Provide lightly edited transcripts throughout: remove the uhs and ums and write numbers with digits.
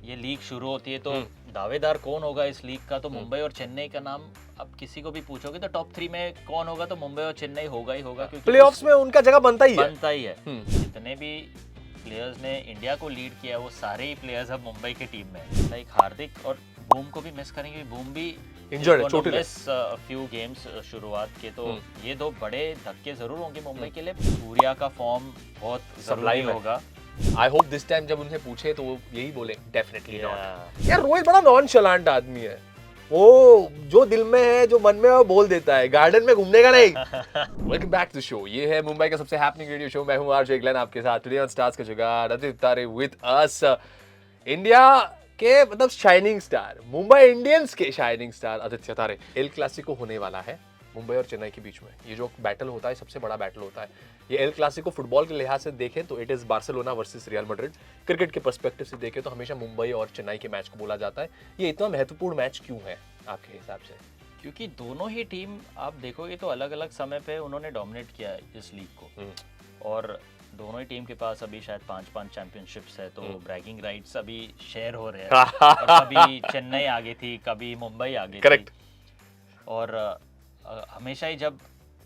ये लीग शुरू होती है तो दावेदार कौन होगा इस लीग का, तो मुंबई और चेन्नई का नाम अब किसी को भी पूछोगे तो टॉप 3 में कौन होगा तो मुंबई और चेन्नई होगा ही होगा, क्योंकि प्लेऑफ्स में उनका जगह बनता ही है। जितने भी प्लेयर्स ने इंडिया को लीड किया वो सारे ही प्लेयर्स अब मुंबई की टीम में है। लाइक हार्दिक और बूम को भी मिस करेंगे, बूम भी इंजर्ड है, चोटिल है। फ्यू गेम्स शुरुआत के, तो ये दो बड़े धक्के जरूर होंगे मुंबई के लिए। सूर्या का फॉर्म बहुत जरूरी होगा। आई होप दिस टाइम जब उनसे पूछे तो वो यही बोले डेफिनेटली नॉट। यार रोहित बड़ा नॉनशलांट आदमी है, वो जो दिल में है जो मन में है वो बोल देता है, गार्डन में घूमने का नहीं। Welcome back to the show. ये है मुंबई का सबसे हैपनिंग रेडियो शो। मैं हूं आरजे ग्लेन आपके साथ। टुडे ऑन स्टार्स का जुगाड़ आदित्य तारे विद अस। इंडिया के मतलब शाइनिंग स्टार, मुंबई इंडियंस के शाइनिंग स्टार आदित्य तारे। एल क्लासिको होने वाला है मुंबई और चेन्नई के बीच में। ये जो बैटल होता है सबसे बड़ा बैटल होता है। ये एल क्लासिको फुटबॉल के लिहाज से देखें तो it is Barcelona versus real Madrid. Cricket के पर्सपेक्टिव से देखें तो हमेशा मुंबई और चेन्नई के मैच को बोला जाता है। ये इतना महत्वपूर्ण मैच क्यों है आपके हिसाब से? क्योंकि दोनों ही टीम आप देखोगे तो अलग अलग समय पे उन्होंने डोमिनेट किया है इस लीग को, और दोनों ही टीम के पास अभी शायद 5-5 चैंपियनशिप्स है, तो ब्रैगिंग राइट्स अभी शेयर हो रहे हैं। और कभी चेन्नई आगे थी, कभी मुंबई आगे थी, और हमेशा ही जब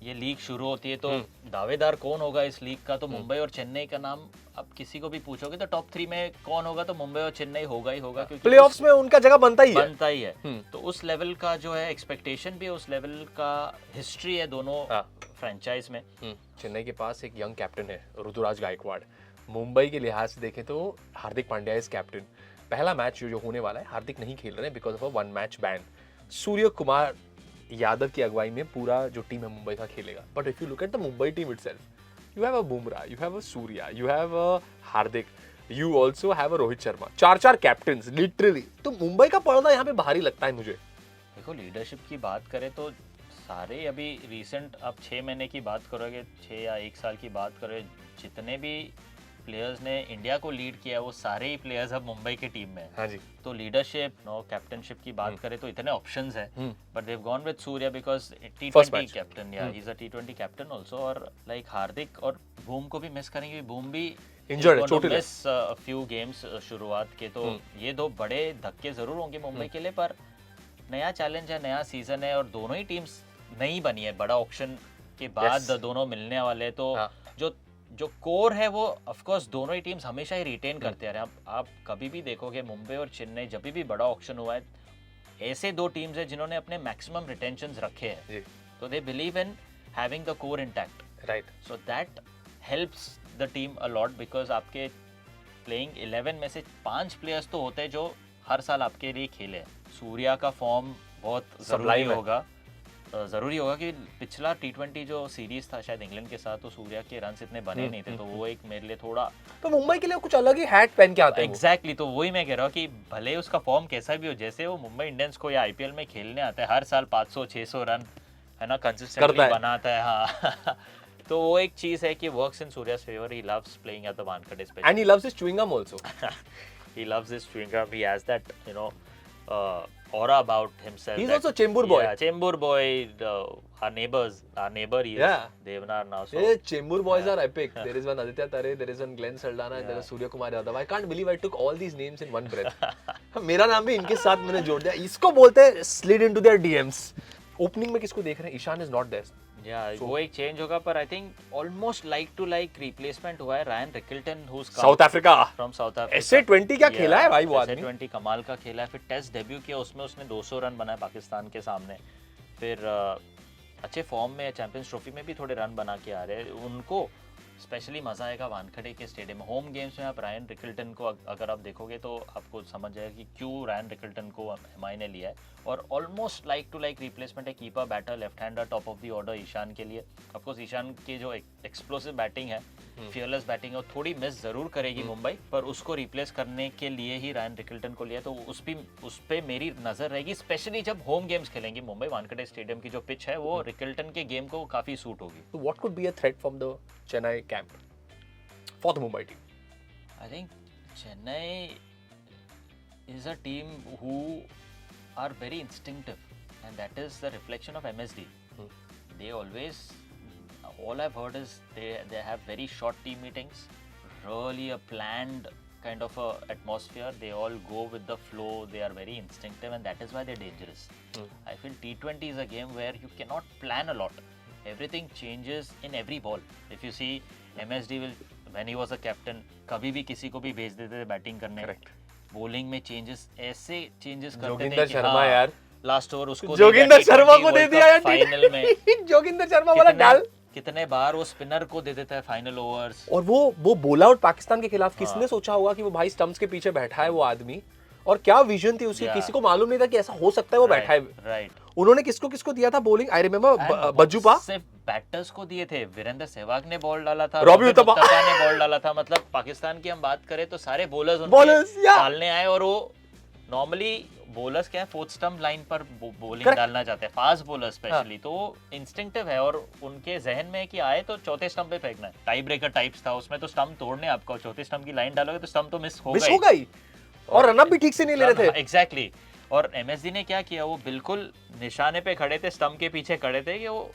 ये लीग शुरू होती है तो दावेदार कौन होगा इस लीग का, तो मुंबई और चेन्नई का नाम अब किसी को भी पूछोगे तो टॉप 3 में कौन होगा तो मुंबई और चेन्नई होगा ही होगा, क्योंकि प्लेऑफ्स में उनका जगह बनता ही है। तो उस लेवल का जो है एक्सपेक्टेशन भी है, उस लेवल का हिस्ट्री है दोनों फ्रेंचाइज में। चेन्नई के पास एक यंग कैप्टन है ऋतुराज गायकवाड़। मुंबई के लिहाज से देखें तो हार्दिक पांड्या इज कैप्टन। पहला मैच जो होने वाला है हार्दिक नहीं खेल रहे हैं because of a 1 match ban. Surya Kumar Yadav की अगुवाई में पूरा जो टीम है मुंबई का खेलेगा। But if you look at the Mumbai team itself, you have a Bumrah, you have a Surya, you have a Hardik, you also have a Rohit Sharma. 4 captains literally. तो मुंबई का पड़ना यहाँ पे भारी लगता है मुझे। देखो लीडरशिप की बात करें तो सारे अभी रिसेंट आप 6 महीने की बात करोगे, 6 या 1 साल की बात करोगे, जितने भी प्लेयर्स ने इंडिया को लीड किया वो सारे ही प्लेयर्स अब मुंबई की टीम में हैं। हाँ जी। तो लीडरशिप कैप्टनशिप की बात करें तो इतने ऑप्शंस हैं, but they have gone with Surya because T20 captain, yeah he is a T20 captain also. और लाइक हार्दिक और बूम को भी मिस करेंगे, बूम भी इंजर्ड है, चोटिल है। मिस फ्यू गेम्स शुरुआत के, तो ये दो बड़े धक्के जरूर होंगे मुंबई के लिए। पर नया चैलेंज है, नया सीजन है, और दोनों ही टीम्स नई बनी है, बड़ा ऑक्शन के बाद दोनों मिलने वाले। तो जो कोर है वो ऑफ कोर्स दोनों ही टीम्स हमेशा ही रिटेन करते आ रहे हैं। आप कभी भी देखोगे मुंबई और चेन्नई जब भी बड़ा ऑक्शन हुआ है, ऐसे दो टीम्स हैं जिन्होंने अपने मैक्सिमम रिटेंशंस रखे हैं, तो they believe in having the core intact, right. So that helps the team a lot, because आपके प्लेइंग 11 में से 5 प्लेयर्स तो होते हैं जो हर साल आपके लिए खेले। सूर्या का फॉर्म बहुत जरूरी होगा कि पिछला T20 जो सीरीज था शायद इंग्लैंड के साथ, तो सूर्या के रन्स इतने बने नहीं थे, तो वो एक मेरे लिए थोड़ा, तो मुंबई के लिए कुछ अलग ही हैट पहन के आता है। एग्जैक्टली। तो वही मैं कह रहा हूँ कि भले उसका फॉर्म कैसा भी हो, जैसे वो मुंबई इंडियंस को या आईपीएल में खेलने आता है, हर साल 500-600 रन है ना कंसिस्टेंटली बनाता है। हाँ तो वो एक चीज है कि works in Surya's favor. He loves playing at the Wankhede especially. And he loves his chewing gum also. He loves his chewing gum. He has that, aura about himself. He's also Chembur boy. Yeah, Chembur boy. Our neighbor he is Devnar now. So yeah, Chembur boys are epic. There is one Aditya Tare, there is one Glenn Saldana, and there is Surya Kumar Yadav. I can't believe I took all these names in one breath. मेरा नाम भी इनके साथ मैंने जोड़ दिया। इसको बोलते हैं slid into their DMs. Opening में किसको देख रहे हैं? Ishan is not there. वो एक चेंज होगा, पर I think almost like to like replacement हुआ है। Ryan Rickelton who is South Africa, from South Africa. SA20 क्या खेला है भाई वो आदमी। SA20 कमाल का खेला है। फिर टेस्ट डेब्यू किया, उसमें उसने 200 रन बनाए पाकिस्तान के सामने। फिर अच्छे फॉर्म में, चैंपियंस ट्रॉफी में भी थोड़े रन बना के आ रहे हैं। उनको स्पेशली मजा आएगा वानखेड़े के स्टेडियम में। होम गेम्स में आप रायन रिकल्टन को अगर आप देखोगे तो आपको समझ जाएगा कि क्यों रायन रिकल्टन को एमआई ने लिया है। और almost like to like replacement है, keeper batter, left hander, top of the order Ishan के लिए। ऑफकोर्स ईशान की जो एक्सप्लोसिव बैटिंग है, फियरलेस बैटिंग है, थोड़ी मिस जरूर करेगी मुंबई, पर उसको रिप्लेस करने के लिए ही रायन रिकल्टन को लिया। तो उस पे मेरी नजर रहेगी, स्पेशली जब होम गेम्स खेलेंगी मुंबई। वानखेड़े स्टेडियम की जो पिच है वो रिकल्टन के गेम को काफी सूट होगी। So what could be a threat from the Chennai camp for the Mumbai team? I think Chennai is a team who are very instinctive, and that is the reflection of MSD. They always, all I've heard is they have very short team meetings, really a planned kind of a atmosphere. They all go with the flow. They are very instinctive, and that is why they're dangerous. I feel T20 is a game where you cannot plan a lot. Everything changes in every ball. If you see MSD will, when he was a captain, कभी भी किसी को भी भेज देते थे batting करने. Correct. Bowling में चेंजेस ऐसे चेंजेस करते थे जोगिंदर कि शर्मा यार, लास्ट ओवर उसको जोगिंदर शर्मा को दे दिया यार फाइनल में. जोगिंदर शर्मा वाला डाल. कितने बार वो स्पिनर को दे देता है फाइनल ओवर्स. और वो बोला आउट पाकिस्तान के खिलाफ, किसने सोचा होगा कि वो भाई स्टंप्स के पीछे बैठा है वो आदमी, और क्या विजन थी उसकी, किसी को मालूम नहीं था कि ऐसा हो सकता है वो बैठा है. राइट. उन्होंने किसको किसको दिया था बॉलिंग, आई रिमेंबर बज्जूपा, सिर्फ बैटर्स को दिए थे. वीरेंद्र सहवाग ने बॉल डाला था, रॉबी उत्तपा ने बॉल डाला था. मतलब पाकिस्तान की हम बात करें तो सारे बॉलर्स डालने आए, और वो नॉर्मली बॉलर्स क्या है, फोर्थ स्टंप लाइन पर बॉलिंग डालना चाहते हैं, फास्ट बॉलर स्पेशली. तो इंस्टिंक्टिव है, और उनके जहन में कि आए तो चौथे स्टंप पे फेंकना है. टाई ब्रेकर टाइप्स था उसमें, तो स्टंप तोड़ने आपको, चौथे स्टंप की लाइन डालोगे तो स्टंप तो मिस होगा ही. और रनअप भी ठीक से नहीं ले रहे थे. एग्जैक्टली. और एमएसडी ने क्या किया, वो बिल्कुल निशाने पे खड़े थे, स्टंप के पीछे खड़े थे, कि वो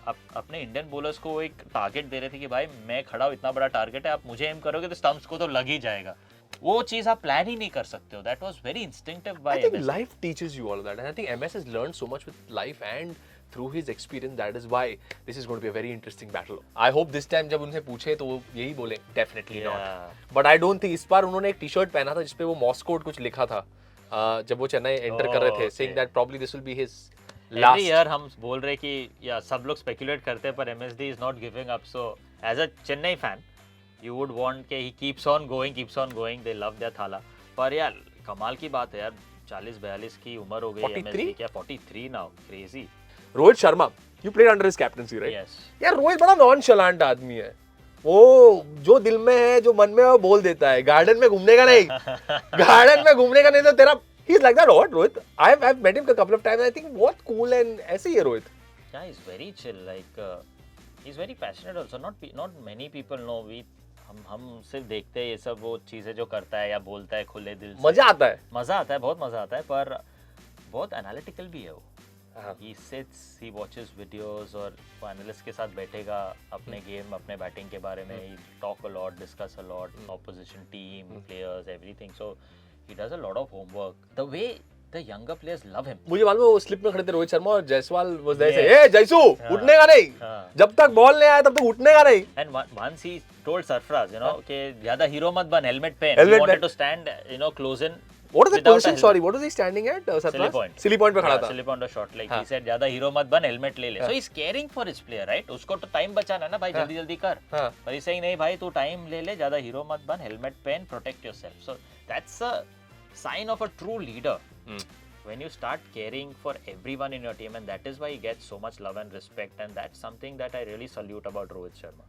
अपने इंडियन बॉलर्स को एक टारगेट दे रहे थे कि भाई मैं खड़ा हूँ, इतना बड़ा टारगेट है, आप मुझे एम करोगे तो स्टंप्स को तो लग ही जाएगा. वो चीज आप प्लान ही नहीं कर सकते हो. That was very instinctive by I think life teaches you all that, and I think MS has learned so much with life and through his experience. That is why this is going to be a very interesting battle. I hope this time जब उनसे पूछे तो वो यही बोले definitely not. But I don't think, इस बार उन्होंने एक टी-शर्ट पहना था जिसपे वो मॉस्को कुछ लिखा था जब वो चेन्नई एंटर कर रहे थे, saying that probably this will be his last. Every year हम बोल रहे कि या सब लोग स्पेकुलेट करते हैं, पर MSD is not giving up. So as a Chennai fan, you would want कि he keeps on going. They love their thala. पर यार कमाल की बात है यार, 40-42 की उम्र हो गई MSD, क्या 43 now, crazy. Rohit Sharma, you played under his captaincy, right? Yes. यार रोहित बड़ा नॉनशलांट आदमी है. वो जो दिल में है, जो मन में है, वो बोल देता है. गार्डन में घूमने का नहीं, तो तेरा, he's like that. What, Rohit? I've met him a couple of times. I think what cool and ऐसे ही है Rohit. Yeah, he's very chill. Like he's very passionate also. Not many people know. हम सिर्फ देखते हैं ये सब वो चीजें जो करता है या बोलता है खुले दिल से. मजा आता है, बहुत मजा आता है, पर बहुत एनालिटिकल भी है वो. He sits, he watches videos, और वो एनालिस्ट के साथ बैठेगा, अपने गेम, अपने बैटिंग के बारे में he talk a lot, discuss a lot, opposition team, players, everything. So he does a lot of homework. The way the younger players love him. मुझे मालूम है वो स्लिप में खड़े थे रोहित शर्मा और Jaiswal was there say, "Hey जयसू, उठने का नहीं, जब तक बॉल नहीं आया तब तक उठने का नहीं." And once he told Sarfraz, कि ज्यादा हीरो मत बन, helmet पहन. He wanted to stand, close in. What was the position? Sorry, what was he standing at? Silly point पे खड़ा था. Silly point और short leg. He said ज्यादा हीरो मत बन, helmet ले ले. So he's caring for his player, right? उसको तो टाइम बचाना है ना भाई, जल्दी कर. But he's saying नहीं भाई, तू टाइम ले ले, ज्यादा हीरो मत बन, helmet पहन, protect yourself. So that's a sign of a true leader. When you start caring for everyone in your team, and that is why he gets so much love and respect, and that's something that I really salute about Rohit Sharma.